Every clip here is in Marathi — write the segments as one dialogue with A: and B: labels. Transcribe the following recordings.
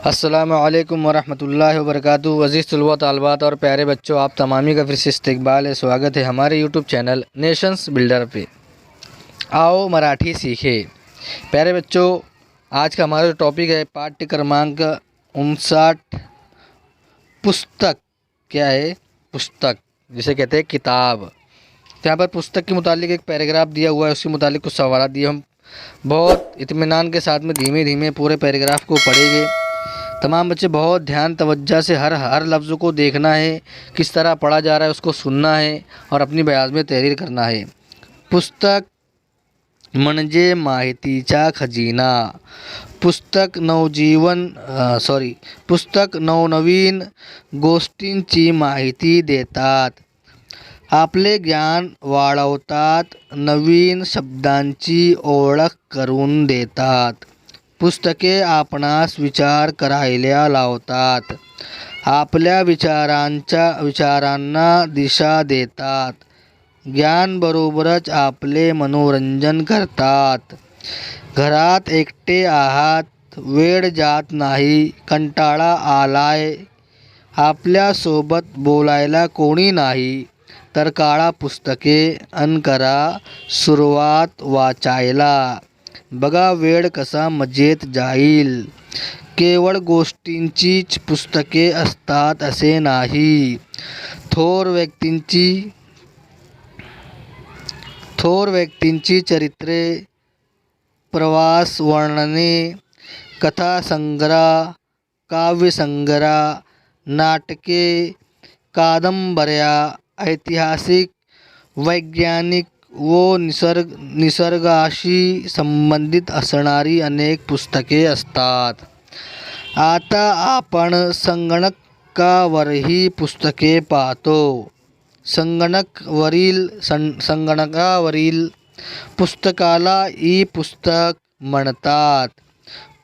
A: अस्सलामु अलैकुम वरहमतुल्लाहि वबरकातुहू। अज़ीज़ तलबा तालिबात और प्यारे बच्चों, आप तमामी का फिर से इस्तकबाल है, स्वागत है हमारे यूट्यूब चैनल नेशंस बिल्डर पे। आओ मराठी सीखे। प्यारे बच्चों, आज का हमारा जो टॉपिक है पाठ्य क्रमांक 59। पुस्तक क्या है? पुस्तक जिसे कहते हैं किताब। तो यहाँ पर पुस्तक के मुतालिक एक पैराग्राफ दिया हुआ है, उसके मुतालिक कुछ सवाल दिए। हम बहुत इत्मीनान के साथ में धीमे धीमे पूरे पैराग्राफ को पढ़ेंगे। तमाम बच्चे बहुत ध्यान तवज्जो से हर लफ्ज़ को देखना है, किस तरह पढ़ा जा रहा है उसको सुनना है और अपनी बयाज में तहरीर करना है। पुस्तक म्हणजे माहितीचा खजिना। पुस्तक नवनवीन गोष्टींची माहिती देतात, आपले ज्ञान वाढवतात, नवीन शब्दांची ओळख करून देतात। पुस्तके आपणास विचार करायला लावतात, आपल्या विचारांना दिशा देतात, ज्ञानाबरोबरच आपले मनोरंजन करतात। घरात एकटे आहात, वेळ जात नाही, कंटाळा आलाय, आपल्यासोबत बोलायला कोणी नाही, तर काढा पुस्तके अन करा सुरुवात वाचायला। बघा वेळ कसा मजेत जाईल। केवळ गोष्टींचीच पुस्तके असतात असे नाही। थोर व्यक्तींची चरित्रे, प्रवास वर्णने, कथासंग्रह, काव्यसंग्रह, नाटके, कादंबऱ्या, ऐतिहासिक, वैज्ञानिक व निसर्गाशी संबंधित असणारी अनेक पुस्तके असतात। आता आपण संगणकावरही पुस्तके पाहतो। संगणकावरील पुस्तकाला ई-पुस्तक म्हणतात।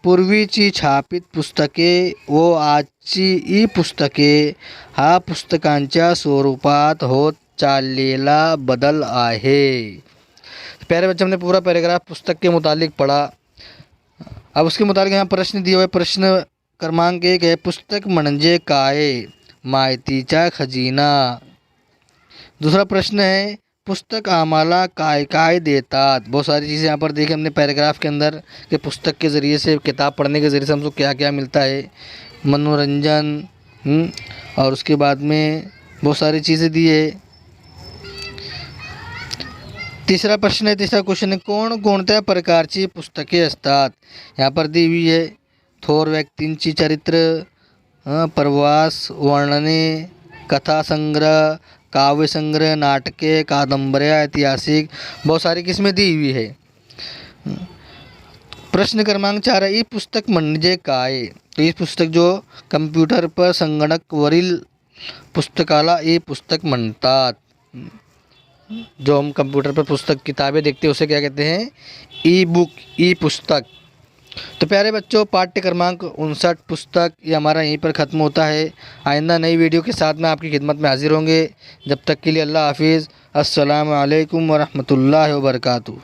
A: पूर्वीची छापीत पुस्तके व आजची ई-पुस्तके हा पुस्तकांच्या स्वरूपात होत चाललेला बदल आहे। प्यारे बच्चे, हमने पूरा पैराग्राफ पुस्तक के मुतालिक पढ़ा। अब उसके मुतालिक यहाँ प्रश्न दिए हुए। प्रश्न क्रमांक 1 है, पुस्तक म्हणजे काय? माहितीचा खजिना। दूसरा प्रश्न है, पुस्तक आम्हाला काय काय देतात? बहुत सारी चीज़ें यहाँ पर देखी हमने पैराग्राफ के अंदर कि पुस्तक के ज़रिए से, किताब पढ़ने के ज़रिए से हमको क्या क्या मिलता है, मनोरंजन, और उसके बाद में बहुत सारी चीज़ें दी है। तीसरा क्वेश्चन है, कोणकोणत्या प्रकारची पुस्तके असतात? यहाँ पर दी हुई है थोर व्यक्तींची चरित्र, प्रवास वर्णने, कथासंग्रह, काव्यसंग्रह, नाटके, कादंबऱ्या, ऐतिहासिक, बहुत सारी किस्में दी हुई है। प्रश्न क्रमांक 4 है, ई पुस्तक म्हणजे काय? तो ई पुस्तक जो कंप्यूटर पर संगणकावरील पुस्तकाला ई पुस्तक म्हणतात। जो हम कंप्यूटर पर पुस्तक किताबें देखते हैं उसे क्या कहते हैं? ई बुक, ई पुस्तक। तो प्यारे बच्चों, पाठ्य क्रमांक 59 पुस्तक ये हमारा यहीं पर ख़त्म होता है। आइंदा नई वीडियो के साथ में आपकी खिदमत में हाजिर होंगे। जब तक के लिए अल्लाह हाफिज़। अस्सलामु अलैकुम वरहमतुल्लाहि वबरकातुहू।